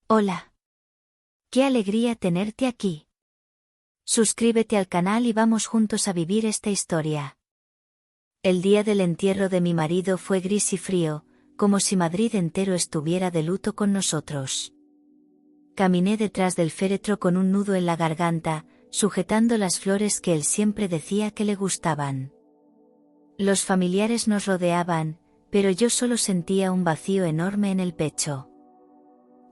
Hola. Qué alegría tenerte aquí. Suscríbete al canal y vamos juntos a vivir esta historia. El día del entierro de mi marido fue gris y frío, como si Madrid entero estuviera de luto con nosotros. Caminé detrás del féretro con un nudo en la garganta, sujetando las flores que él siempre decía que le gustaban. Los familiares nos rodeaban, pero yo solo sentía un vacío enorme en el pecho.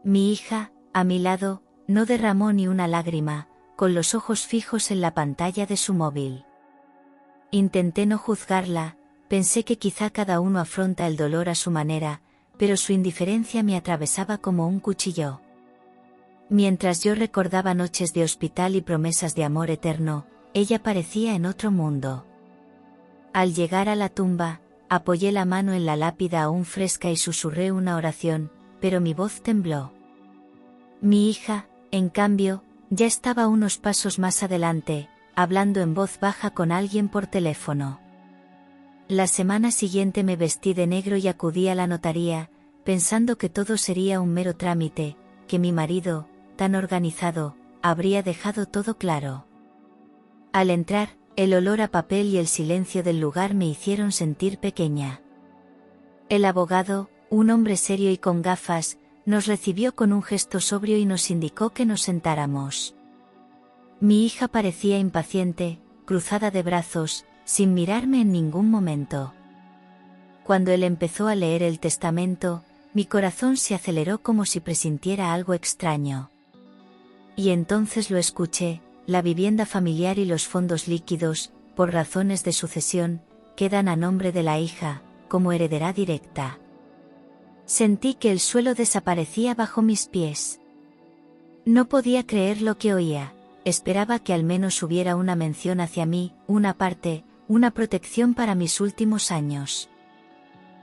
Mi hija, a mi lado, no derramó ni una lágrima, con los ojos fijos en la pantalla de su móvil. Intenté no juzgarla, pensé que quizá cada uno afronta el dolor a su manera, pero su indiferencia me atravesaba como un cuchillo. Mientras yo recordaba noches de hospital y promesas de amor eterno, ella parecía en otro mundo. Al llegar a la tumba, apoyé la mano en la lápida aún fresca y susurré una oración, pero mi voz tembló. Mi hija, en cambio, ya estaba unos pasos más adelante, hablando en voz baja con alguien por teléfono. La semana siguiente me vestí de negro y acudí a la notaría, pensando que todo sería un mero trámite, que mi marido, tan organizado, habría dejado todo claro. Al entrar, el olor a papel y el silencio del lugar me hicieron sentir pequeña. El abogado, un hombre serio y con gafas, nos recibió con un gesto sobrio y nos indicó que nos sentáramos. Mi hija parecía impaciente, cruzada de brazos, sin mirarme en ningún momento. Cuando él empezó a leer el testamento, mi corazón se aceleró como si presintiera algo extraño. Y entonces lo escuché: la vivienda familiar y los fondos líquidos, por razones de sucesión, quedan a nombre de la hija, como heredera directa. Sentí que el suelo desaparecía bajo mis pies. No podía creer lo que oía, esperaba que al menos hubiera una mención hacia mí, una parte, una protección para mis últimos años.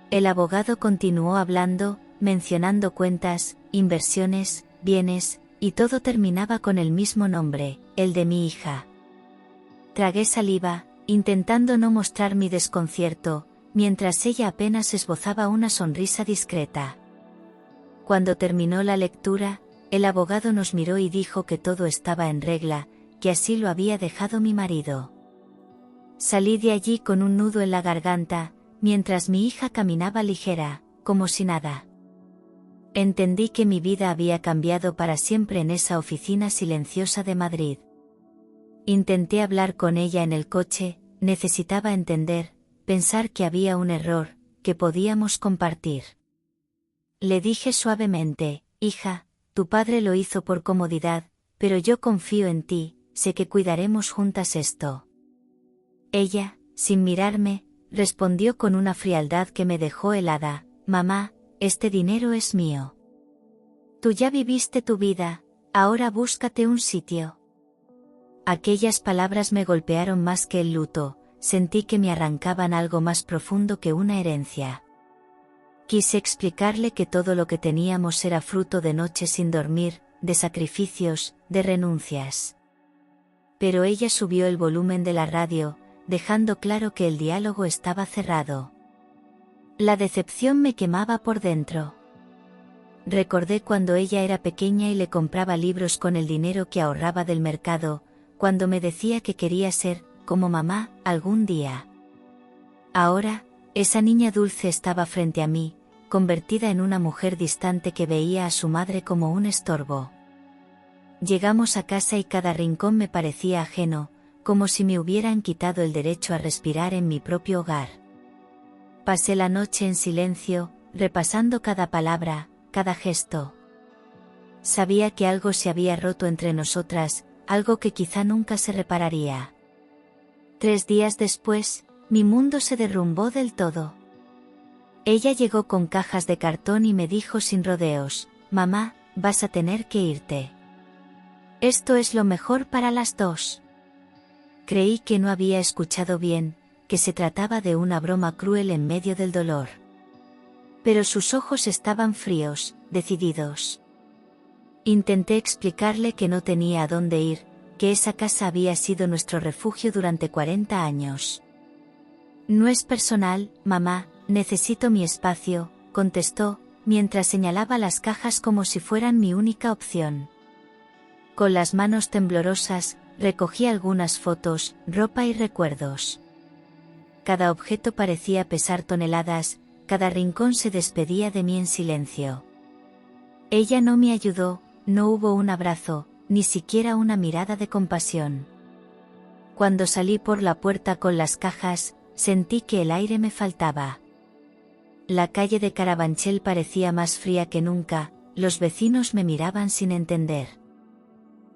El abogado continuó hablando, mencionando cuentas, inversiones, bienes, y todo terminaba con el mismo nombre, el de mi hija. Tragué saliva, intentando no mostrar mi desconcierto, mientras ella apenas esbozaba una sonrisa discreta. Cuando terminó la lectura, el abogado nos miró y dijo que todo estaba en regla, que así lo había dejado mi marido. Salí de allí con un nudo en la garganta, mientras mi hija caminaba ligera, como si nada. Entendí que mi vida había cambiado para siempre en esa oficina silenciosa de Madrid. Intenté hablar con ella en el coche, necesitaba entender, pensar que había un error, que podíamos compartir. Le dije suavemente: hija, tu padre lo hizo por comodidad, pero yo confío en ti, sé que cuidaremos juntas esto. Ella, sin mirarme, respondió con una frialdad que me dejó helada: mamá, este dinero es mío. Tú ya viviste tu vida, ahora búscate un sitio. Aquellas palabras me golpearon más que el luto, sentí que me arrancaban algo más profundo que una herencia. Quise explicarle que todo lo que teníamos era fruto de noches sin dormir, de sacrificios, de renuncias. Pero ella subió el volumen de la radio, dejando claro que el diálogo estaba cerrado. La decepción me quemaba por dentro. Recordé cuando ella era pequeña y le compraba libros con el dinero que ahorraba del mercado, cuando me decía que quería ser, como mamá, algún día. Ahora, esa niña dulce estaba frente a mí, convertida en una mujer distante que veía a su madre como un estorbo. Llegamos a casa y cada rincón me parecía ajeno, como si me hubieran quitado el derecho a respirar en mi propio hogar. Pasé la noche en silencio, repasando cada palabra, cada gesto. Sabía que algo se había roto entre nosotras, algo que quizá nunca se repararía. 3 días después, mi mundo se derrumbó del todo. Ella llegó con cajas de cartón y me dijo sin rodeos: mamá, vas a tener que irte. Esto es lo mejor para las dos. Creí que no había escuchado bien, que se trataba de una broma cruel en medio del dolor. Pero sus ojos estaban fríos, decididos. Intenté explicarle que no tenía a dónde ir, que esa casa había sido nuestro refugio durante 40 años. No es personal, mamá, necesito mi espacio, contestó, mientras señalaba las cajas como si fueran mi única opción. Con las manos temblorosas, recogí algunas fotos, ropa y recuerdos. Cada objeto parecía pesar toneladas, cada rincón se despedía de mí en silencio. Ella no me ayudó, no hubo un abrazo, ni siquiera una mirada de compasión. Cuando salí por la puerta con las cajas, sentí que el aire me faltaba. La calle de Carabanchel parecía más fría que nunca, los vecinos me miraban sin entender.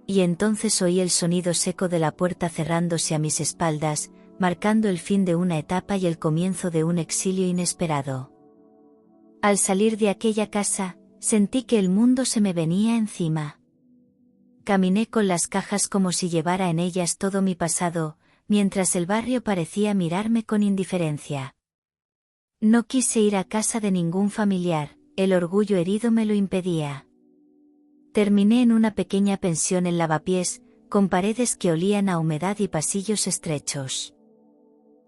Y entonces oí el sonido seco de la puerta cerrándose a mis espaldas, marcando el fin de una etapa y el comienzo de un exilio inesperado. Al salir de aquella casa, sentí que el mundo se me venía encima. Caminé con las cajas como si llevara en ellas todo mi pasado, mientras el barrio parecía mirarme con indiferencia. No quise ir a casa de ningún familiar, el orgullo herido me lo impedía. Terminé en una pequeña pensión en Lavapiés, con paredes que olían a humedad y pasillos estrechos.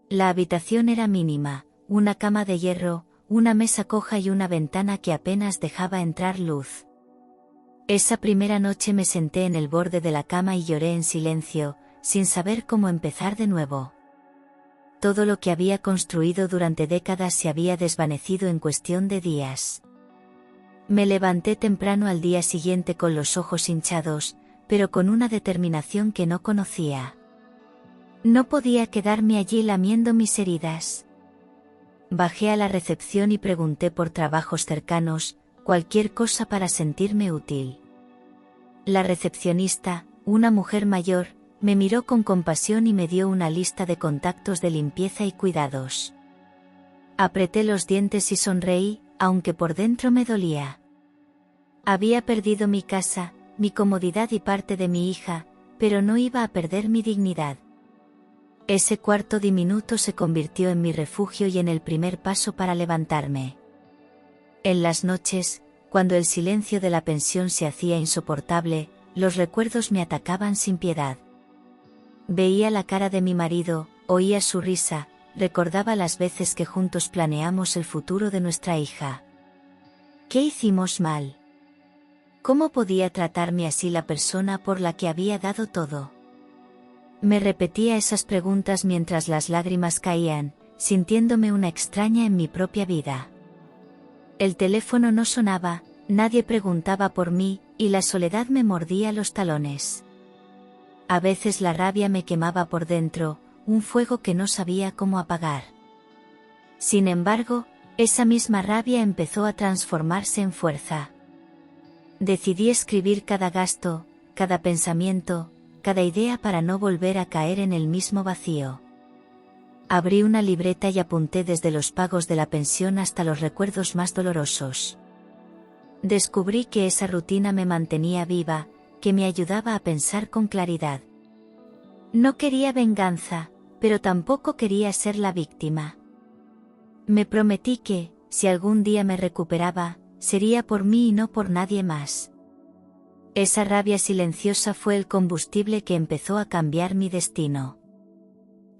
La habitación era mínima, una cama de hierro, una mesa coja y una ventana que apenas dejaba entrar luz. Esa primera noche me senté en el borde de la cama y lloré en silencio, sin saber cómo empezar de nuevo. Todo lo que había construido durante décadas se había desvanecido en cuestión de días. Me levanté temprano al día siguiente con los ojos hinchados, pero con una determinación que no conocía. No podía quedarme allí lamiendo mis heridas. Bajé a la recepción y pregunté por trabajos cercanos, cualquier cosa para sentirme útil. La recepcionista, una mujer mayor, me miró con compasión y me dio una lista de contactos de limpieza y cuidados. Apreté los dientes y sonreí, aunque por dentro me dolía. Había perdido mi casa, mi comodidad y parte de mi hija, pero no iba a perder mi dignidad. Ese cuarto diminuto se convirtió en mi refugio y en el primer paso para levantarme. En las noches, cuando el silencio de la pensión se hacía insoportable, los recuerdos me atacaban sin piedad. Veía la cara de mi marido, oía su risa, recordaba las veces que juntos planeamos el futuro de nuestra hija. ¿Qué hicimos mal? ¿Cómo podía tratarme así la persona por la que había dado todo? Me repetía esas preguntas mientras las lágrimas caían, sintiéndome una extraña en mi propia vida. El teléfono no sonaba, nadie preguntaba por mí, y la soledad me mordía los talones. A veces la rabia me quemaba por dentro, un fuego que no sabía cómo apagar. Sin embargo, esa misma rabia empezó a transformarse en fuerza. Decidí escribir cada gasto, cada pensamiento, cada idea para no volver a caer en el mismo vacío. Abrí una libreta y apunté desde los pagos de la pensión hasta los recuerdos más dolorosos. Descubrí que esa rutina me mantenía viva, que me ayudaba a pensar con claridad. No quería venganza, pero tampoco quería ser la víctima. Me prometí que, si algún día me recuperaba, sería por mí y no por nadie más. Esa rabia silenciosa fue el combustible que empezó a cambiar mi destino.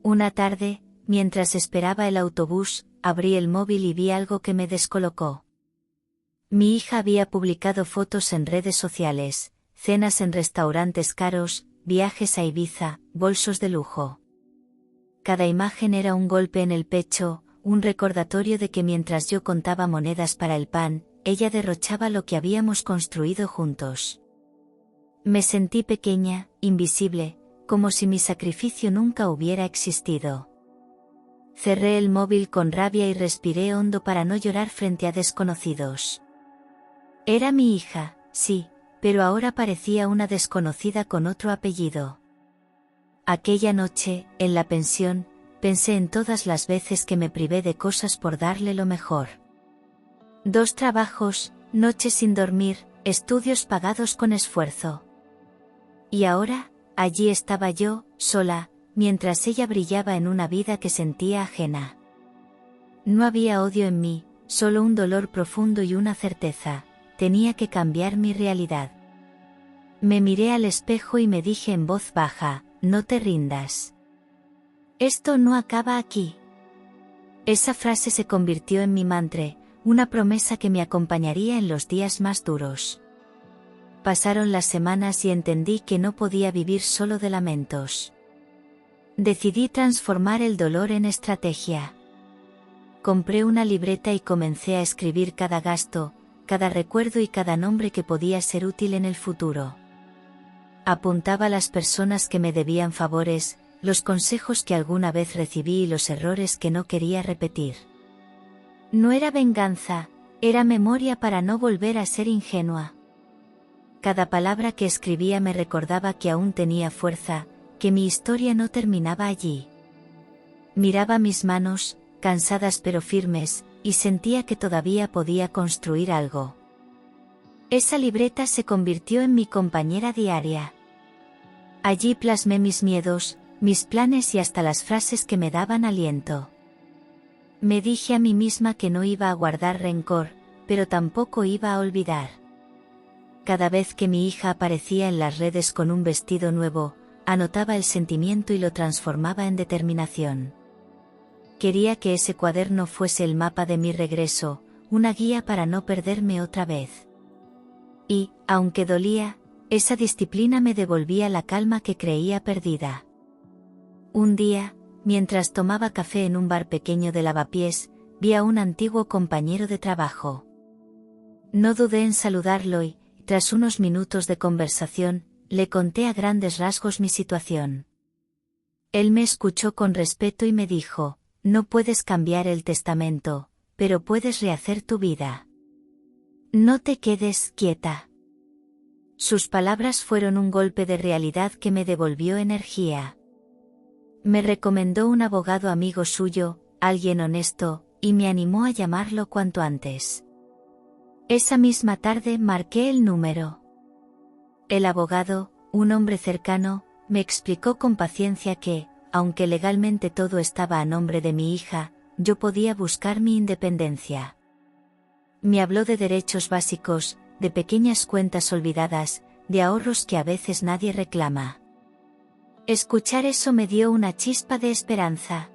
Una tarde, mientras esperaba el autobús, abrí el móvil y vi algo que me descolocó. Mi hija había publicado fotos en redes sociales, cenas en restaurantes caros, viajes a Ibiza, bolsos de lujo. Cada imagen era un golpe en el pecho, un recordatorio de que mientras yo contaba monedas para el pan, ella derrochaba lo que habíamos construido juntos. Me sentí pequeña, invisible, como si mi sacrificio nunca hubiera existido. Cerré el móvil con rabia y respiré hondo para no llorar frente a desconocidos. Era mi hija, sí, pero ahora parecía una desconocida con otro apellido. Aquella noche, en la pensión, pensé en todas las veces que me privé de cosas por darle lo mejor. 2 trabajos, noches sin dormir, estudios pagados con esfuerzo. Y ahora, allí estaba yo, sola, mientras ella brillaba en una vida que sentía ajena. No había odio en mí, solo un dolor profundo y una certeza: tenía que cambiar mi realidad. Me miré al espejo y me dije en voz baja: no te rindas. Esto no acaba aquí. Esa frase se convirtió en mi mantra, una promesa que me acompañaría en los días más duros. Pasaron las semanas y entendí que no podía vivir solo de lamentos. Decidí transformar el dolor en estrategia. Compré una libreta y comencé a escribir cada gasto, cada recuerdo y cada nombre que podía ser útil en el futuro. Apuntaba las personas que me debían favores, los consejos que alguna vez recibí y los errores que no quería repetir. No era venganza, era memoria para no volver a ser ingenua. Cada palabra que escribía me recordaba que aún tenía fuerza, que mi historia no terminaba allí. Miraba mis manos, cansadas pero firmes, y sentía que todavía podía construir algo. Esa libreta se convirtió en mi compañera diaria. Allí plasmé mis miedos, mis planes y hasta las frases que me daban aliento. Me dije a mí misma que no iba a guardar rencor, pero tampoco iba a olvidar. Cada vez que mi hija aparecía en las redes con un vestido nuevo, anotaba el sentimiento y lo transformaba en determinación. Quería que ese cuaderno fuese el mapa de mi regreso, una guía para no perderme otra vez. Y, aunque dolía, esa disciplina me devolvía la calma que creía perdida. Un día, mientras tomaba café en un bar pequeño de Lavapiés, vi a un antiguo compañero de trabajo. No dudé en saludarlo y, tras unos minutos de conversación, le conté a grandes rasgos mi situación. Él me escuchó con respeto y me dijo: no puedes cambiar el testamento, pero puedes rehacer tu vida. No te quedes quieta. Sus palabras fueron un golpe de realidad que me devolvió energía. Me recomendó un abogado amigo suyo, alguien honesto, y me animó a llamarlo cuanto antes. Esa misma tarde marqué el número. El abogado, un hombre cercano, me explicó con paciencia que, aunque legalmente todo estaba a nombre de mi hija, yo podía buscar mi independencia. Me habló de derechos básicos, de pequeñas cuentas olvidadas, de ahorros que a veces nadie reclama. Escuchar eso me dio una chispa de esperanza.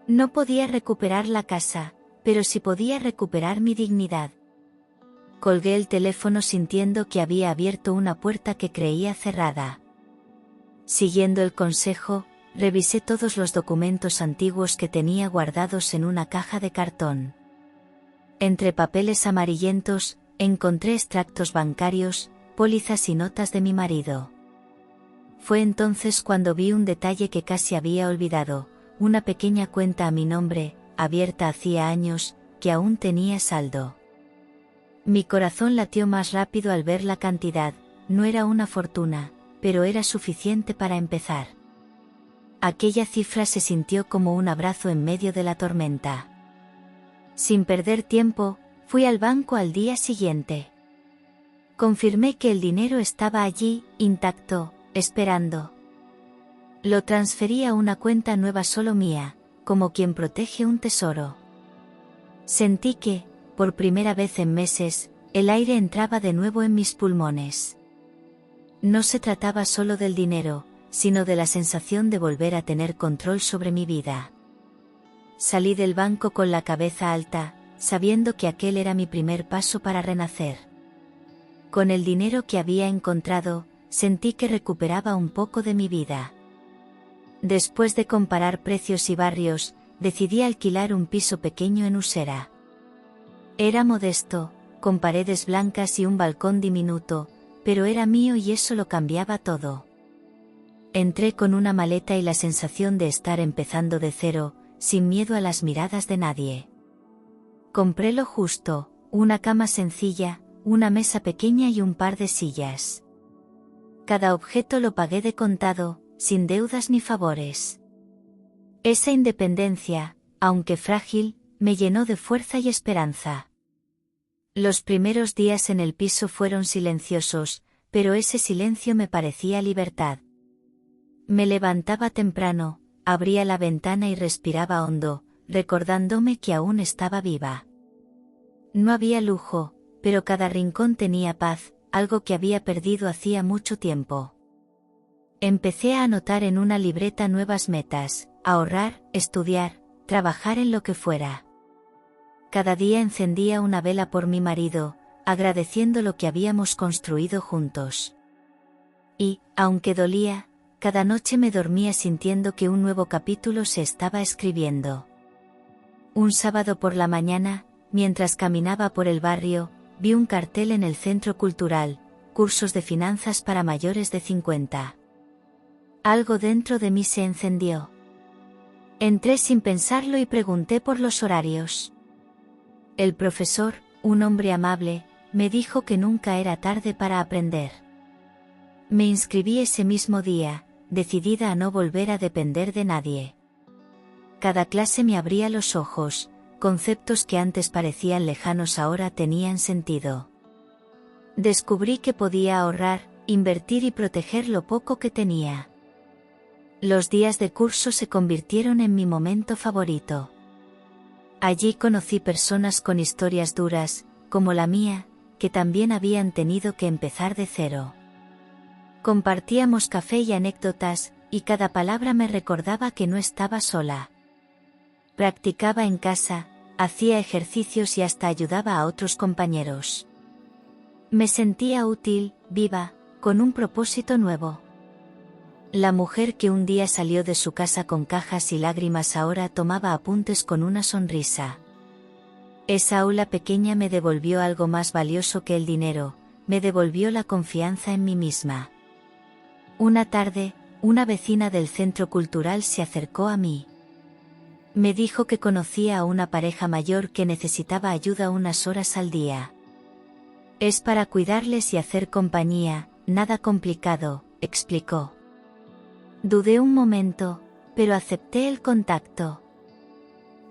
No podía recuperar la casa, pero sí podía recuperar mi dignidad. Colgué el teléfono sintiendo que había abierto una puerta que creía cerrada. Siguiendo el consejo, revisé todos los documentos antiguos que tenía guardados en una caja de cartón. Entre papeles amarillentos, encontré extractos bancarios, pólizas y notas de mi marido. Fue entonces cuando vi un detalle que casi había olvidado, una pequeña cuenta a mi nombre, abierta hacía años, que aún tenía saldo. Mi corazón latió más rápido al ver la cantidad, no era una fortuna, pero era suficiente para empezar. Aquella cifra se sintió como un abrazo en medio de la tormenta. Sin perder tiempo, fui al banco al día siguiente. Confirmé que el dinero estaba allí, intacto, esperando. Lo transferí a una cuenta nueva solo mía, como quien protege un tesoro. Sentí que, por primera vez en meses, el aire entraba de nuevo en mis pulmones. No se trataba solo del dinero, sino de la sensación de volver a tener control sobre mi vida. Salí del banco con la cabeza alta, sabiendo que aquel era mi primer paso para renacer. Con el dinero que había encontrado, sentí que recuperaba un poco de mi vida. Después de comparar precios y barrios, decidí alquilar un piso pequeño en Usera. Era modesto, con paredes blancas y un balcón diminuto, pero era mío y eso lo cambiaba todo. Entré con una maleta y la sensación de estar empezando de cero, sin miedo a las miradas de nadie. Compré lo justo, una cama sencilla, una mesa pequeña y un par de sillas. Cada objeto lo pagué de contado, sin deudas ni favores. Esa independencia, aunque frágil, me llenó de fuerza y esperanza. Los primeros días en el piso fueron silenciosos, pero ese silencio me parecía libertad. Me levantaba temprano, abría la ventana y respiraba hondo, recordándome que aún estaba viva. No había lujo, pero cada rincón tenía paz, algo que había perdido hacía mucho tiempo. Empecé a anotar en una libreta nuevas metas, ahorrar, estudiar, trabajar en lo que fuera. Cada día encendía una vela por mi marido, agradeciendo lo que habíamos construido juntos. Y, aunque dolía, cada noche me dormía sintiendo que un nuevo capítulo se estaba escribiendo. Un sábado por la mañana, mientras caminaba por el barrio, vi un cartel en el centro cultural: cursos de finanzas para mayores de 50. Algo dentro de mí se encendió. Entré sin pensarlo y pregunté por los horarios. El profesor, un hombre amable, me dijo que nunca era tarde para aprender. Me inscribí ese mismo día, decidida a no volver a depender de nadie. Cada clase me abría los ojos, conceptos que antes parecían lejanos ahora tenían sentido. Descubrí que podía ahorrar, invertir y proteger lo poco que tenía. Los días de curso se convirtieron en mi momento favorito. Allí conocí personas con historias duras, como la mía, que también habían tenido que empezar de cero. Compartíamos café y anécdotas, y cada palabra me recordaba que no estaba sola. Practicaba en casa, hacía ejercicios y hasta ayudaba a otros compañeros. Me sentía útil, viva, con un propósito nuevo. La mujer que un día salió de su casa con cajas y lágrimas ahora tomaba apuntes con una sonrisa. Esa aula pequeña me devolvió algo más valioso que el dinero, me devolvió la confianza en mí misma. Una tarde, una vecina del centro cultural se acercó a mí. Me dijo que conocía a una pareja mayor que necesitaba ayuda unas horas al día. Es para cuidarles y hacer compañía, nada complicado, explicó. Dudé un momento, pero acepté el contacto.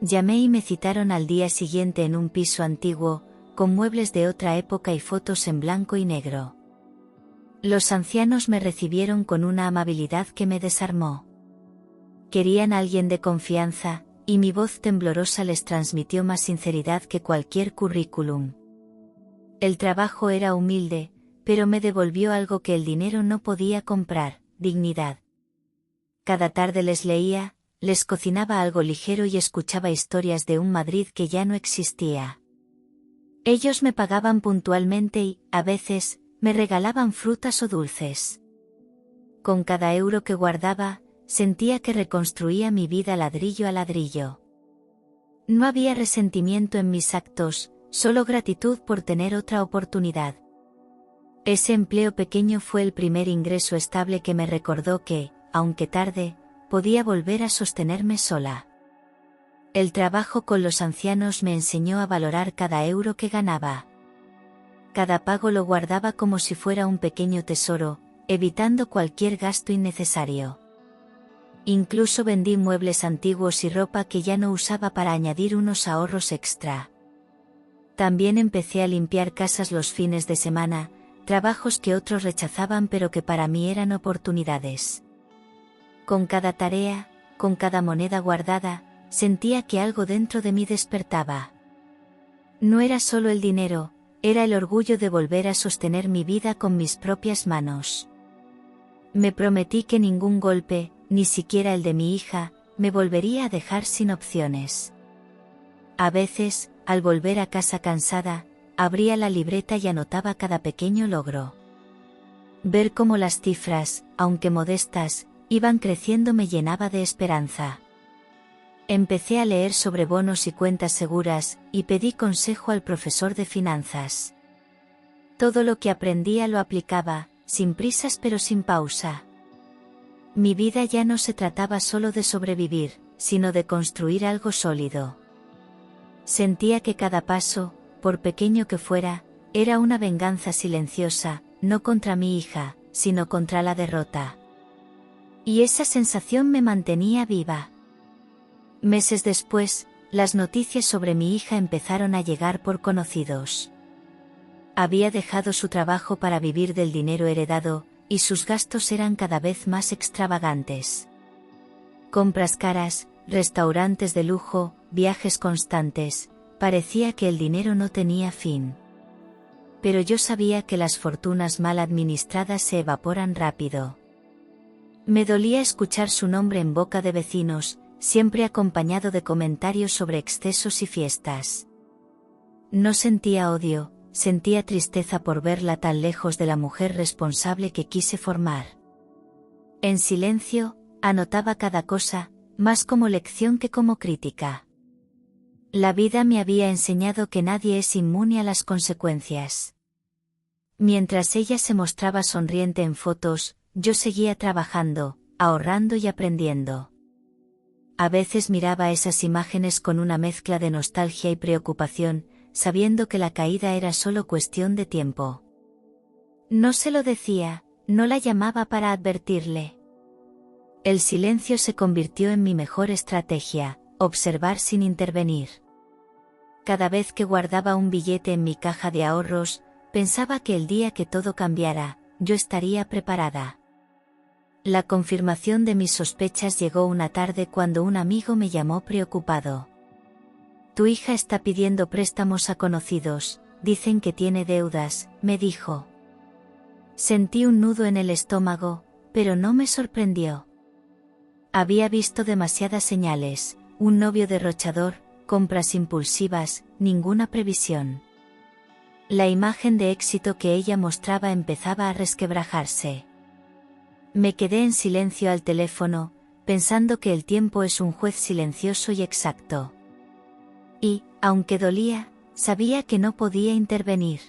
Llamé y me citaron al día siguiente en un piso antiguo, con muebles de otra época y fotos en blanco y negro. Los ancianos me recibieron con una amabilidad que me desarmó. Querían a alguien de confianza, y mi voz temblorosa les transmitió más sinceridad que cualquier currículum. El trabajo era humilde, pero me devolvió algo que el dinero no podía comprar: dignidad. Cada tarde les leía, les cocinaba algo ligero y escuchaba historias de un Madrid que ya no existía. Ellos me pagaban puntualmente y, a veces, me regalaban frutas o dulces. Con cada euro que guardaba, sentía que reconstruía mi vida ladrillo a ladrillo. No había resentimiento en mis actos, solo gratitud por tener otra oportunidad. Ese empleo pequeño fue el primer ingreso estable que me recordó que, aunque tarde, podía volver a sostenerme sola. El trabajo con los ancianos me enseñó a valorar cada euro que ganaba. Cada pago lo guardaba como si fuera un pequeño tesoro, evitando cualquier gasto innecesario. Incluso vendí muebles antiguos y ropa que ya no usaba para añadir unos ahorros extra. También empecé a limpiar casas los fines de semana, trabajos que otros rechazaban pero que para mí eran oportunidades. Con cada tarea, con cada moneda guardada, sentía que algo dentro de mí despertaba. No era solo el dinero, era el orgullo de volver a sostener mi vida con mis propias manos. Me prometí que ningún golpe, ni siquiera el de mi hija, me volvería a dejar sin opciones. A veces, al volver a casa cansada, abría la libreta y anotaba cada pequeño logro. Ver cómo las cifras, aunque modestas, iban creciendo me llenaba de esperanza. Empecé a leer sobre bonos y cuentas seguras, y pedí consejo al profesor de finanzas. Todo lo que aprendía lo aplicaba, sin prisas pero sin pausa. Mi vida ya no se trataba solo de sobrevivir, sino de construir algo sólido. Sentía que cada paso, por pequeño que fuera, era una venganza silenciosa, no contra mi hija, sino contra la derrota. Y esa sensación me mantenía viva. Meses después, las noticias sobre mi hija empezaron a llegar por conocidos. Había dejado su trabajo para vivir del dinero heredado, y sus gastos eran cada vez más extravagantes. Compras caras, restaurantes de lujo, viajes constantes, parecía que el dinero no tenía fin. Pero yo sabía que las fortunas mal administradas se evaporan rápido. Me dolía escuchar su nombre en boca de vecinos, siempre acompañado de comentarios sobre excesos y fiestas. No sentía odio, sentía tristeza por verla tan lejos de la mujer responsable que quise formar. En silencio, anotaba cada cosa, más como lección que como crítica. La vida me había enseñado que nadie es inmune a las consecuencias. Mientras ella se mostraba sonriente en fotos, yo seguía trabajando, ahorrando y aprendiendo. A veces miraba esas imágenes con una mezcla de nostalgia y preocupación, sabiendo que la caída era solo cuestión de tiempo. No se lo decía, no la llamaba para advertirle. El silencio se convirtió en mi mejor estrategia, observar sin intervenir. Cada vez que guardaba un billete en mi caja de ahorros, pensaba que el día que todo cambiara, yo estaría preparada. La confirmación de mis sospechas llegó una tarde cuando un amigo me llamó preocupado. Tu hija está pidiendo préstamos a conocidos, dicen que tiene deudas, me dijo. Sentí un nudo en el estómago, pero no me sorprendió. Había visto demasiadas señales, un novio derrochador, compras impulsivas, ninguna previsión. La imagen de éxito que ella mostraba empezaba a resquebrajarse. Me quedé en silencio al teléfono, pensando que el tiempo es un juez silencioso y exacto. Y, aunque dolía, sabía que no podía intervenir.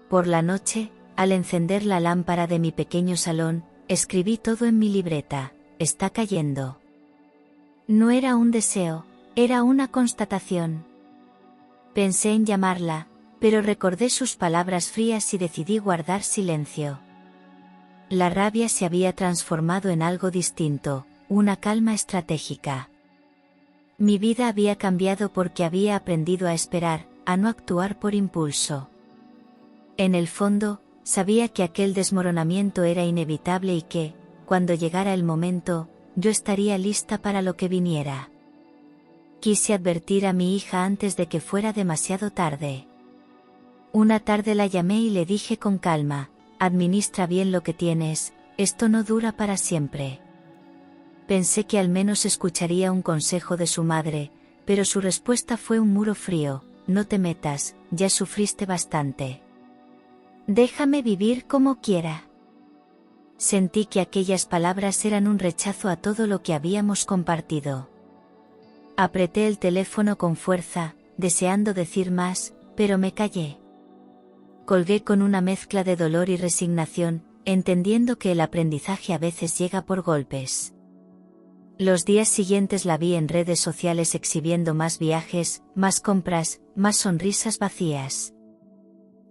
Por la noche, al encender la lámpara de mi pequeño salón, escribí todo en mi libreta: está cayendo. No era un deseo, era una constatación. Pensé en llamarla, pero recordé sus palabras frías y decidí guardar silencio. La rabia se había transformado en algo distinto, una calma estratégica. Mi vida había cambiado porque había aprendido a esperar, a no actuar por impulso. En el fondo, sabía que aquel desmoronamiento era inevitable y que, cuando llegara el momento, yo estaría lista para lo que viniera. Quise advertir a mi hija antes de que fuera demasiado tarde. Una tarde la llamé y le dije con calma: administra bien lo que tienes, esto no dura para siempre. Pensé que al menos escucharía un consejo de su madre, pero su respuesta fue un muro frío: no te metas, ya sufriste bastante. Déjame vivir como quiera. Sentí que aquellas palabras eran un rechazo a todo lo que habíamos compartido. Apreté el teléfono con fuerza, deseando decir más, pero me callé. Colgué con una mezcla de dolor y resignación, entendiendo que el aprendizaje a veces llega por golpes. Los días siguientes la vi en redes sociales exhibiendo más viajes, más compras, más sonrisas vacías.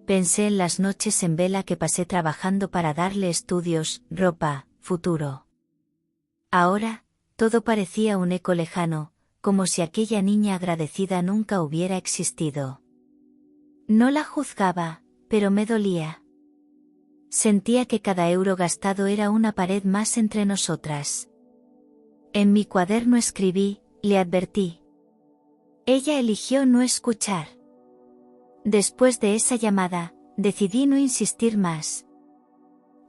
Pensé en las noches en vela que pasé trabajando para darle estudios, ropa, futuro. Ahora, todo parecía un eco lejano, como si aquella niña agradecida nunca hubiera existido. No la juzgaba, pero me dolía. Sentía que cada euro gastado era una pared más entre nosotras. En mi cuaderno escribí: le advertí. Ella eligió no escuchar. Después de esa llamada, decidí no insistir más.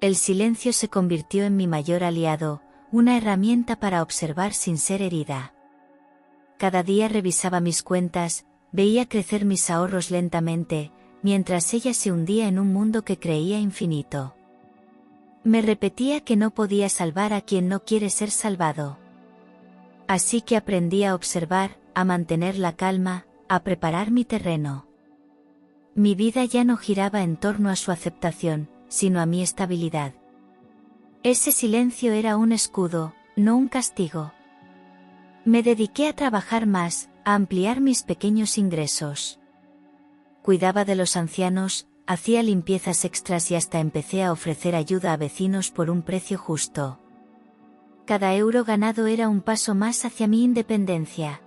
El silencio se convirtió en mi mayor aliado, una herramienta para observar sin ser herida. Cada día revisaba mis cuentas, veía crecer mis ahorros lentamente, mientras ella se hundía en un mundo que creía infinito. Me repetía que no podía salvar a quien no quiere ser salvado. Así que aprendí a observar, a mantener la calma, a preparar mi terreno. Mi vida ya no giraba en torno a su aceptación, sino a mi estabilidad. Ese silencio era un escudo, no un castigo. Me dediqué a trabajar más, a ampliar mis pequeños ingresos. Cuidaba de los ancianos, hacía limpiezas extras y hasta empecé a ofrecer ayuda a vecinos por un precio justo. Cada euro ganado era un paso más hacia mi independencia.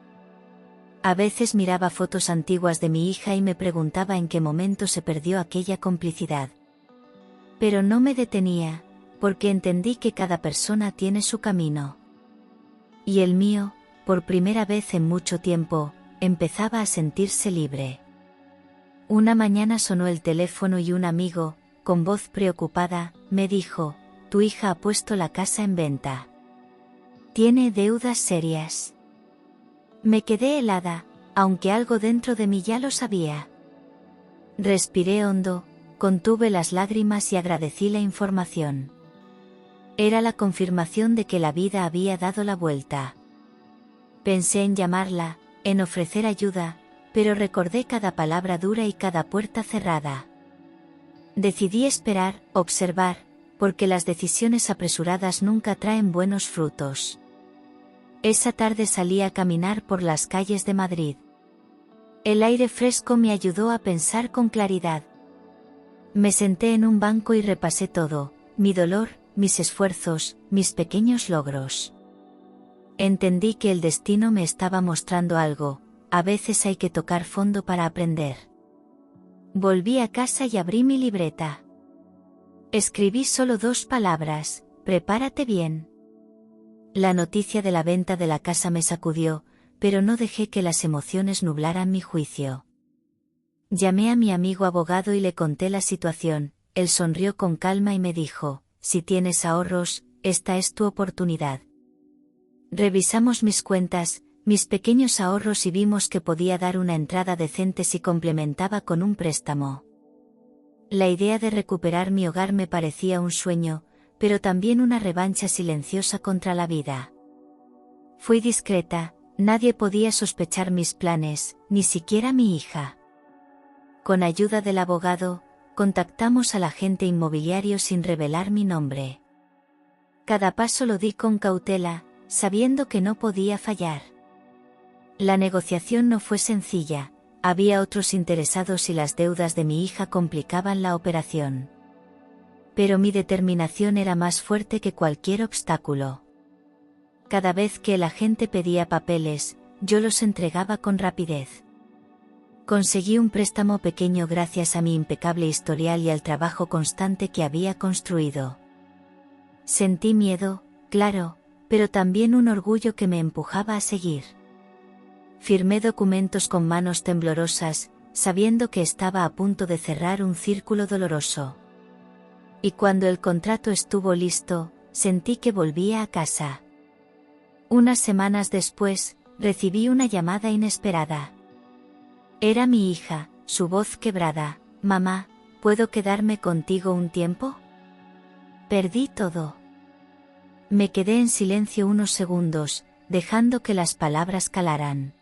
A veces miraba fotos antiguas de mi hija y me preguntaba en qué momento se perdió aquella complicidad. Pero no me detenía, porque entendí que cada persona tiene su camino. Y el mío, por primera vez en mucho tiempo, empezaba a sentirse libre. Una mañana sonó el teléfono y un amigo, con voz preocupada, me dijo: tu hija ha puesto la casa en venta. Tiene deudas serias. Me quedé helada, aunque algo dentro de mí ya lo sabía. Respiré hondo, contuve las lágrimas y agradecí la información. Era la confirmación de que la vida había dado la vuelta. Pensé en llamarla, en ofrecer ayuda, pero recordé cada palabra dura y cada puerta cerrada. Decidí esperar, observar, porque las decisiones apresuradas nunca traen buenos frutos. Esa tarde salí a caminar por las calles de Madrid. El aire fresco me ayudó a pensar con claridad. Me senté en un banco y repasé todo, mi dolor, mis esfuerzos, mis pequeños logros. Entendí que el destino me estaba mostrando algo, a veces hay que tocar fondo para aprender. Volví a casa y abrí mi libreta. Escribí solo 2 palabras, prepárate bien. La noticia de la venta de la casa me sacudió, pero no dejé que las emociones nublaran mi juicio. Llamé a mi amigo abogado y le conté la situación, él sonrió con calma y me dijo, si tienes ahorros, esta es tu oportunidad. Revisamos mis cuentas, mis pequeños ahorros y vimos que podía dar una entrada decente si complementaba con un préstamo. La idea de recuperar mi hogar me parecía un sueño, pero también una revancha silenciosa contra la vida. Fui discreta, nadie podía sospechar mis planes, ni siquiera mi hija. Con ayuda del abogado, contactamos al agente inmobiliario sin revelar mi nombre. Cada paso lo di con cautela, sabiendo que no podía fallar. La negociación no fue sencilla, había otros interesados y las deudas de mi hija complicaban la operación. Pero mi determinación era más fuerte que cualquier obstáculo. Cada vez que el agente pedía papeles, yo los entregaba con rapidez. Conseguí un préstamo pequeño gracias a mi impecable historial y al trabajo constante que había construido. Sentí miedo, claro, pero también un orgullo que me empujaba a seguir. Firmé documentos con manos temblorosas, sabiendo que estaba a punto de cerrar un círculo doloroso. Y cuando el contrato estuvo listo, sentí que volvía a casa. Unas semanas después, recibí una llamada inesperada. Era mi hija, su voz quebrada, «Mamá, ¿puedo quedarme contigo un tiempo?» Perdí todo. Me quedé en silencio unos segundos, dejando que las palabras calaran.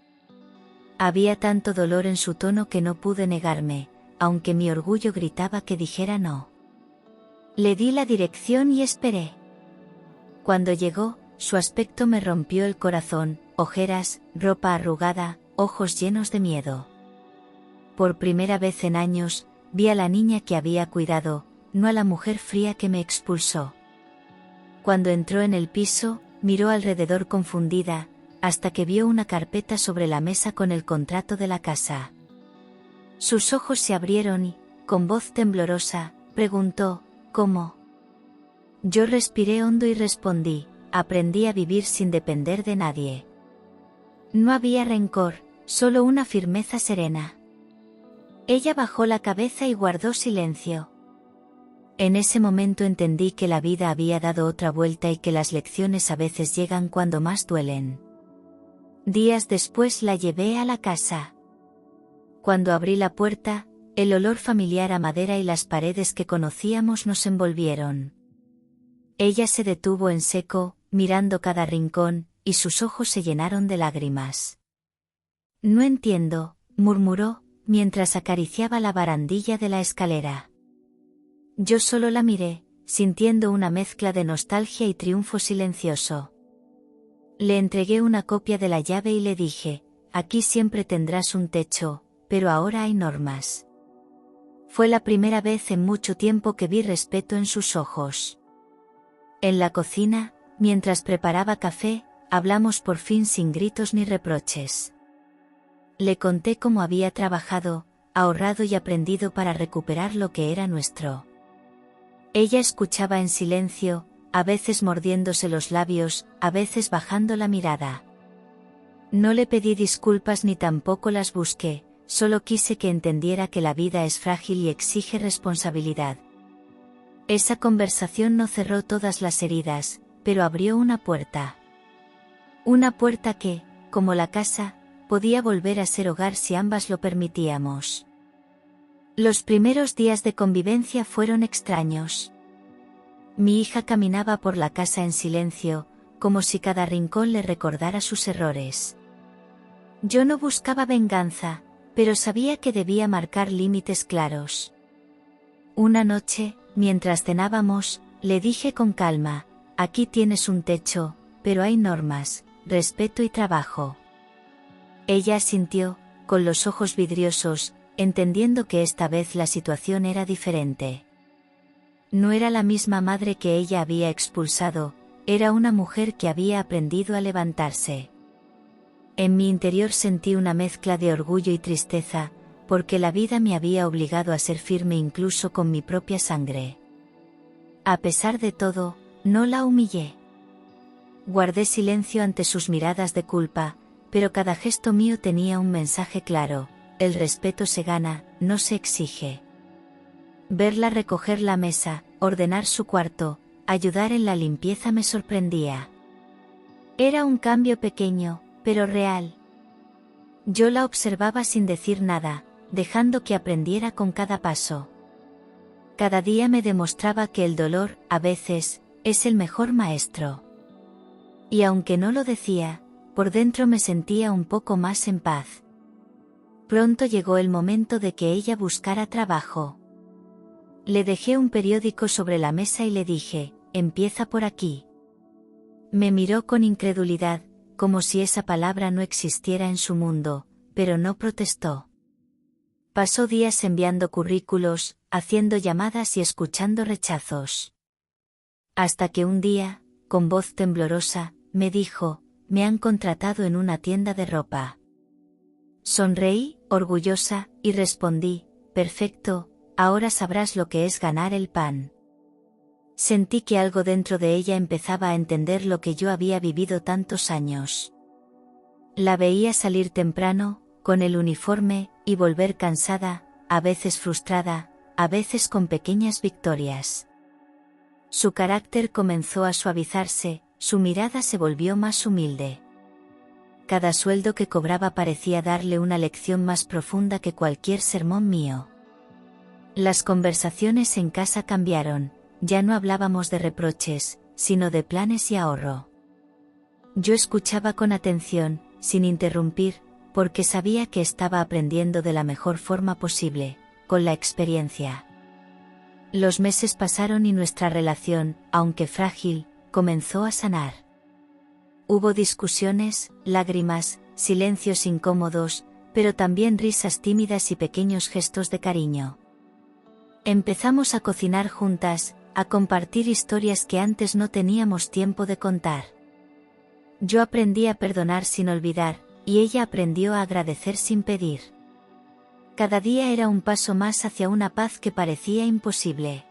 Había tanto dolor en su tono que no pude negarme, aunque mi orgullo gritaba que dijera no. Le di la dirección y esperé. Cuando llegó, su aspecto me rompió el corazón, ojeras, ropa arrugada, ojos llenos de miedo. Por primera vez en años, vi a la niña que había cuidado, no a la mujer fría que me expulsó. Cuando entró en el piso, miró alrededor confundida, hasta que vio una carpeta sobre la mesa con el contrato de la casa. Sus ojos se abrieron y, con voz temblorosa, preguntó, «¿Cómo?». Yo respiré hondo y respondí, «Aprendí a vivir sin depender de nadie». No había rencor, solo una firmeza serena. Ella bajó la cabeza y guardó silencio. En ese momento entendí que la vida había dado otra vuelta y que las lecciones a veces llegan cuando más duelen. Días después la llevé a la casa. Cuando abrí la puerta, el olor familiar a madera y las paredes que conocíamos nos envolvieron. Ella se detuvo en seco, mirando cada rincón, y sus ojos se llenaron de lágrimas. «No entiendo», murmuró, mientras acariciaba la barandilla de la escalera. Yo solo la miré, sintiendo una mezcla de nostalgia y triunfo silencioso. Le entregué una copia de la llave y le dije, «Aquí siempre tendrás un techo, pero ahora hay normas». Fue la primera vez en mucho tiempo que vi respeto en sus ojos. En la cocina, mientras preparaba café, hablamos por fin sin gritos ni reproches. Le conté cómo había trabajado, ahorrado y aprendido para recuperar lo que era nuestro. Ella escuchaba en silencio, a veces mordiéndose los labios, a veces bajando la mirada. No le pedí disculpas ni tampoco las busqué, solo quise que entendiera que la vida es frágil y exige responsabilidad. Esa conversación no cerró todas las heridas, pero abrió una puerta. Una puerta que, como la casa, podía volver a ser hogar si ambas lo permitíamos. Los primeros días de convivencia fueron extraños. Mi hija caminaba por la casa en silencio, como si cada rincón le recordara sus errores. Yo no buscaba venganza, pero sabía que debía marcar límites claros. Una noche, mientras cenábamos, le dije con calma: aquí tienes un techo, pero hay normas, respeto y trabajo. Ella asintió, con los ojos vidriosos, entendiendo que esta vez la situación era diferente. No era la misma madre que ella había expulsado, era una mujer que había aprendido a levantarse. En mi interior sentí una mezcla de orgullo y tristeza, porque la vida me había obligado a ser firme incluso con mi propia sangre. A pesar de todo, no la humillé. Guardé silencio ante sus miradas de culpa, pero cada gesto mío tenía un mensaje claro: el respeto se gana, no se exige. Verla recoger la mesa, ordenar su cuarto, ayudar en la limpieza me sorprendía. Era un cambio pequeño, pero real. Yo la observaba sin decir nada, dejando que aprendiera con cada paso. Cada día me demostraba que el dolor, a veces, es el mejor maestro. Y aunque no lo decía, por dentro me sentía un poco más en paz. Pronto llegó el momento de que ella buscara trabajo. Le dejé un periódico sobre la mesa y le dije: empieza por aquí. Me miró con incredulidad, como si esa palabra no existiera en su mundo, pero no protestó. Pasó días enviando currículos, haciendo llamadas y escuchando rechazos. Hasta que un día, con voz temblorosa, me dijo: me han contratado en una tienda de ropa. Sonreí, orgullosa, y respondí: perfecto, ahora sabrás lo que es ganar el pan. Sentí que algo dentro de ella empezaba a entender lo que yo había vivido tantos años. La veía salir temprano, con el uniforme, y volver cansada, a veces frustrada, a veces con pequeñas victorias. Su carácter comenzó a suavizarse, su mirada se volvió más humilde. Cada sueldo que cobraba parecía darle una lección más profunda que cualquier sermón mío. Las conversaciones en casa cambiaron, ya no hablábamos de reproches, sino de planes y ahorro. Yo escuchaba con atención, sin interrumpir, porque sabía que estaba aprendiendo de la mejor forma posible, con la experiencia. Los meses pasaron y nuestra relación, aunque frágil, comenzó a sanar. Hubo discusiones, lágrimas, silencios incómodos, pero también risas tímidas y pequeños gestos de cariño. Empezamos a cocinar juntas, a compartir historias que antes no teníamos tiempo de contar. Yo aprendí a perdonar sin olvidar, y ella aprendió a agradecer sin pedir. Cada día era un paso más hacia una paz que parecía imposible.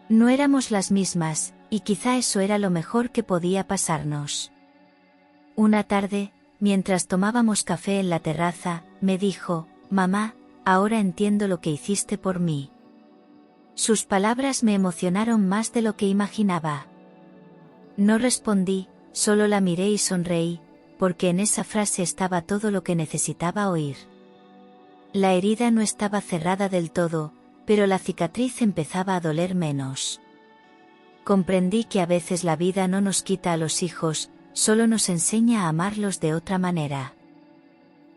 No éramos las mismas, y quizá eso era lo mejor que podía pasarnos. Una tarde, mientras tomábamos café en la terraza, me dijo: mamá, ahora entiendo lo que hiciste por mí. Sus palabras me emocionaron más de lo que imaginaba. No respondí, solo la miré y sonreí, porque en esa frase estaba todo lo que necesitaba oír. La herida no estaba cerrada del todo, pero la cicatriz empezaba a doler menos. Comprendí que a veces la vida no nos quita a los hijos, solo nos enseña a amarlos de otra manera.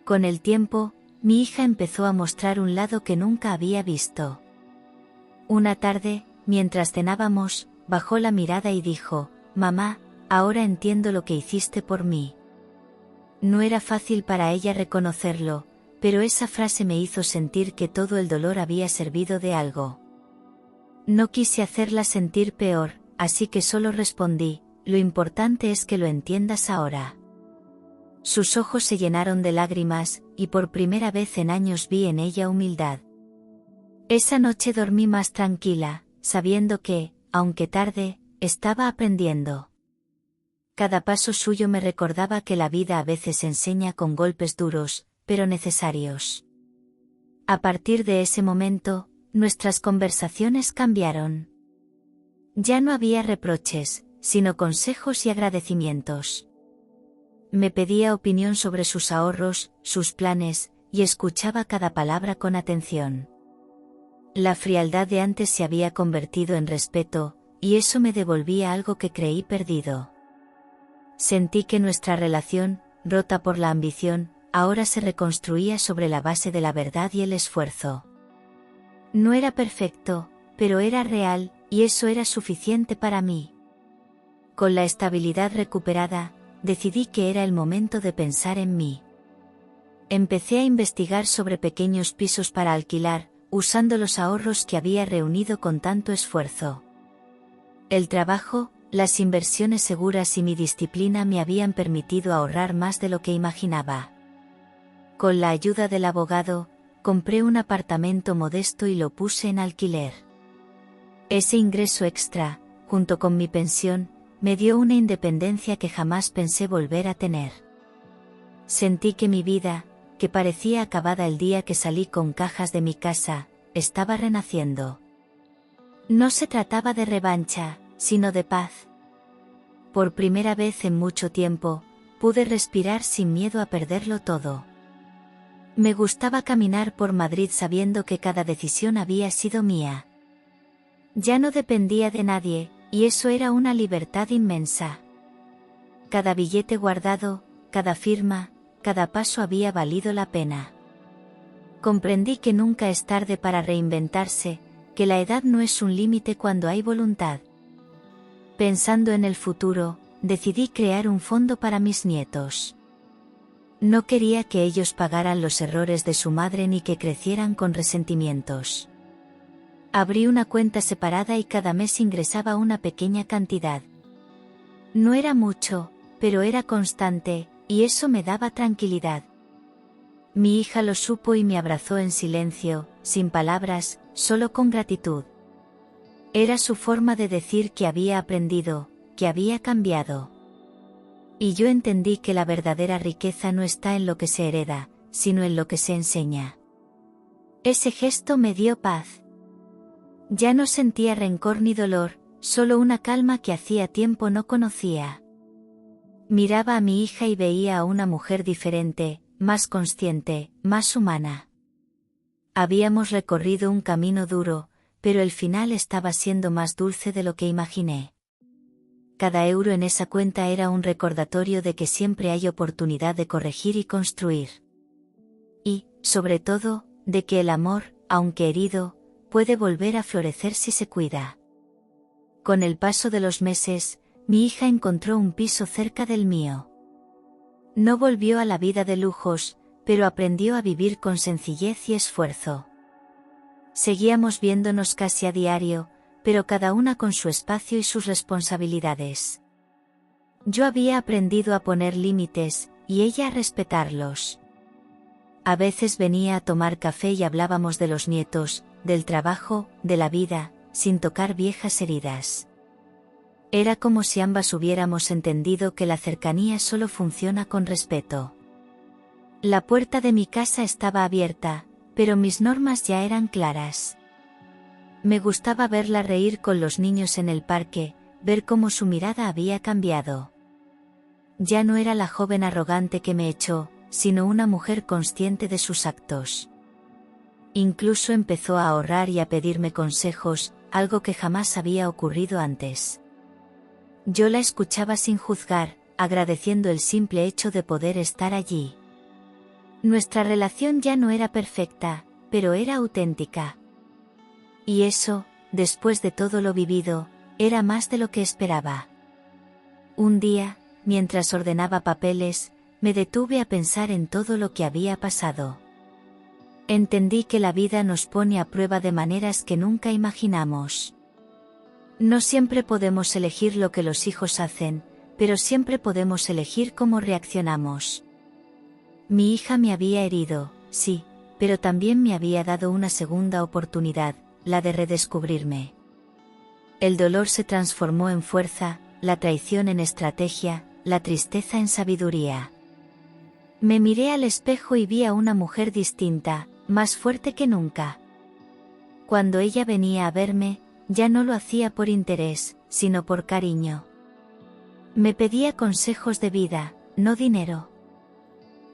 Con el tiempo, mi hija empezó a mostrar un lado que nunca había visto. Una tarde, mientras cenábamos, bajó la mirada y dijo: mamá, ahora entiendo lo que hiciste por mí. No era fácil para ella reconocerlo, pero esa frase me hizo sentir que todo el dolor había servido de algo. No quise hacerla sentir peor, así que solo respondí: lo importante es que lo entiendas ahora. Sus ojos se llenaron de lágrimas, y por primera vez en años vi en ella humildad. Esa noche dormí más tranquila, sabiendo que, aunque tarde, estaba aprendiendo. Cada paso suyo me recordaba que la vida a veces enseña con golpes duros, pero necesarios. A partir de ese momento, nuestras conversaciones cambiaron. Ya no había reproches, sino consejos y agradecimientos. Me pedía opinión sobre sus ahorros, sus planes, y escuchaba cada palabra con atención. La frialdad de antes se había convertido en respeto, y eso me devolvía algo que creí perdido. Sentí que nuestra relación, rota por la ambición, ahora se reconstruía sobre la base de la verdad y el esfuerzo. No era perfecto, pero era real, y eso era suficiente para mí. Con la estabilidad recuperada, decidí que era el momento de pensar en mí. Empecé a investigar sobre pequeños pisos para alquilar, usando los ahorros que había reunido con tanto esfuerzo. El trabajo, las inversiones seguras y mi disciplina me habían permitido ahorrar más de lo que imaginaba. Con la ayuda del abogado, compré un apartamento modesto y lo puse en alquiler. Ese ingreso extra, junto con mi pensión, me dio una independencia que jamás pensé volver a tener. Sentí que mi vida, que parecía acabada el día que salí con cajas de mi casa, estaba renaciendo. No se trataba de revancha, sino de paz. Por primera vez en mucho tiempo, pude respirar sin miedo a perderlo todo. Me gustaba caminar por Madrid sabiendo que cada decisión había sido mía. Ya no dependía de nadie, y eso era una libertad inmensa. Cada billete guardado, cada firma, cada paso había valido la pena. Comprendí que nunca es tarde para reinventarse, que la edad no es un límite cuando hay voluntad. Pensando en el futuro, decidí crear un fondo para mis nietos. No quería que ellos pagaran los errores de su madre ni que crecieran con resentimientos. Abrí una cuenta separada y cada mes ingresaba una pequeña cantidad. No era mucho, pero era constante, y eso me daba tranquilidad. Mi hija lo supo y me abrazó en silencio, sin palabras, solo con gratitud. Era su forma de decir que había aprendido, que había cambiado. Y yo entendí que la verdadera riqueza no está en lo que se hereda, sino en lo que se enseña. Ese gesto me dio paz. Ya no sentía rencor ni dolor, solo una calma que hacía tiempo no conocía. Miraba a mi hija y veía a una mujer diferente, más consciente, más humana. Habíamos recorrido un camino duro, pero el final estaba siendo más dulce de lo que imaginé. Cada euro en esa cuenta era un recordatorio de que siempre hay oportunidad de corregir y construir. Y, sobre todo, de que el amor, aunque herido, puede volver a florecer si se cuida. Con el paso de los meses, mi hija encontró un piso cerca del mío. No volvió a la vida de lujos, pero aprendió a vivir con sencillez y esfuerzo. Seguíamos viéndonos casi a diario, pero cada una con su espacio y sus responsabilidades. Yo había aprendido a poner límites, y ella a respetarlos. A veces venía a tomar café y hablábamos de los nietos, del trabajo, de la vida, sin tocar viejas heridas. Era como si ambas hubiéramos entendido que la cercanía solo funciona con respeto. La puerta de mi casa estaba abierta, pero mis normas ya eran claras. Me gustaba verla reír con los niños en el parque, ver cómo su mirada había cambiado. Ya no era la joven arrogante que me echó, sino una mujer consciente de sus actos. Incluso empezó a ahorrar y a pedirme consejos, algo que jamás había ocurrido antes. Yo la escuchaba sin juzgar, agradeciendo el simple hecho de poder estar allí. Nuestra relación ya no era perfecta, pero era auténtica. Y eso, después de todo lo vivido, era más de lo que esperaba. Un día, mientras ordenaba papeles, me detuve a pensar en todo lo que había pasado. Entendí que la vida nos pone a prueba de maneras que nunca imaginamos. No siempre podemos elegir lo que los hijos hacen, pero siempre podemos elegir cómo reaccionamos. Mi hija me había herido, sí, pero también me había dado una segunda oportunidad, la de redescubrirme. El dolor se transformó en fuerza, la traición en estrategia, la tristeza en sabiduría. Me miré al espejo y vi a una mujer distinta, más fuerte que nunca. Cuando ella venía a verme, ya no lo hacía por interés, sino por cariño. Me pedía consejos de vida, no dinero.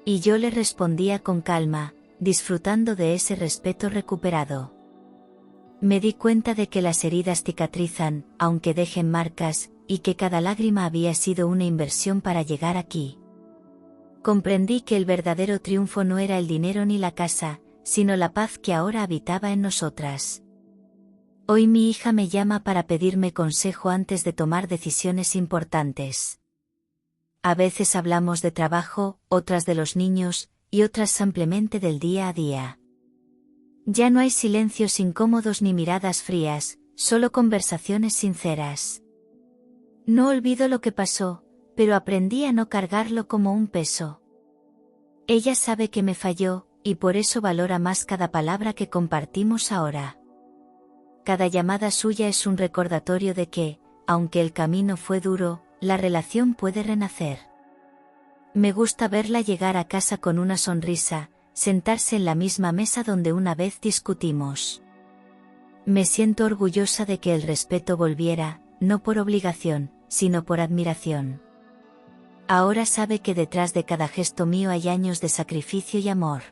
Y yo le respondía con calma, disfrutando de ese respeto recuperado. Me di cuenta de que las heridas cicatrizan, aunque dejen marcas, y que cada lágrima había sido una inversión para llegar aquí. Comprendí que el verdadero triunfo no era el dinero ni la casa, sino la paz que ahora habitaba en nosotras. Hoy mi hija me llama para pedirme consejo antes de tomar decisiones importantes. A veces hablamos de trabajo, otras de los niños, y otras simplemente del día a día. Ya no hay silencios incómodos ni miradas frías, solo conversaciones sinceras. No olvido lo que pasó, pero aprendí a no cargarlo como un peso. Ella sabe que me falló, y por eso valora más cada palabra que compartimos ahora. Cada llamada suya es un recordatorio de que, aunque el camino fue duro, la relación puede renacer. Me gusta verla llegar a casa con una sonrisa, sentarse en la misma mesa donde una vez discutimos. Me siento orgullosa de que el respeto volviera, no por obligación, sino por admiración. Ahora sabe que detrás de cada gesto mío hay años de sacrificio y amor.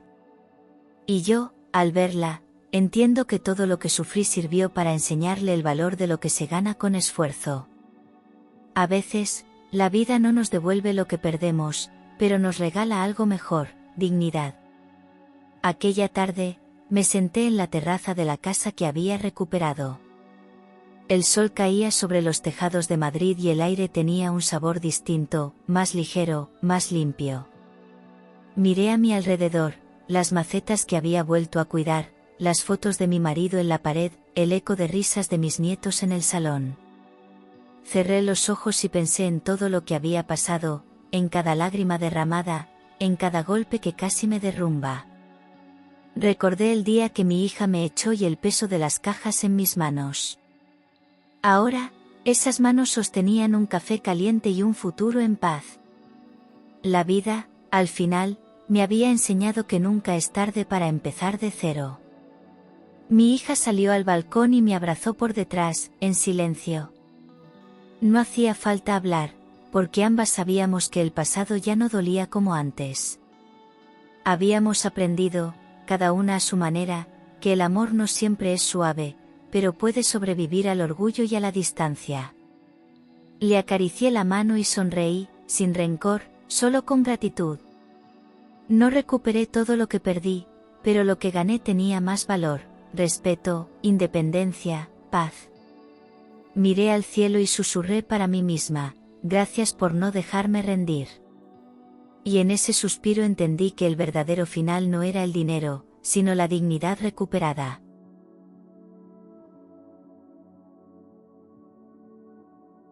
Y yo, al verla, entiendo que todo lo que sufrí sirvió para enseñarle el valor de lo que se gana con esfuerzo. A veces, la vida no nos devuelve lo que perdemos, pero nos regala algo mejor, dignidad. Aquella tarde, me senté en la terraza de la casa que había recuperado. El sol caía sobre los tejados de Madrid y el aire tenía un sabor distinto, más ligero, más limpio. Miré a mi alrededor, las macetas que había vuelto a cuidar, las fotos de mi marido en la pared, el eco de risas de mis nietos en el salón. Cerré los ojos y pensé en todo lo que había pasado, en cada lágrima derramada, en cada golpe que casi me derrumba. Recordé el día que mi hija me echó y el peso de las cajas en mis manos. Ahora, esas manos sostenían un café caliente y un futuro en paz. La vida, al final, me había enseñado que nunca es tarde para empezar de cero. Mi hija salió al balcón y me abrazó por detrás, en silencio. No hacía falta hablar, porque ambas sabíamos que el pasado ya no dolía como antes. Habíamos aprendido, cada una a su manera, que el amor no siempre es suave, pero puede sobrevivir al orgullo y a la distancia. Le acaricié la mano y sonreí, sin rencor, solo con gratitud. No recuperé todo lo que perdí, pero lo que gané tenía más valor, respeto, independencia, paz. Miré al cielo y susurré para mí misma, gracias por no dejarme rendir. Y en ese suspiro entendí que el verdadero final no era el dinero, sino la dignidad recuperada.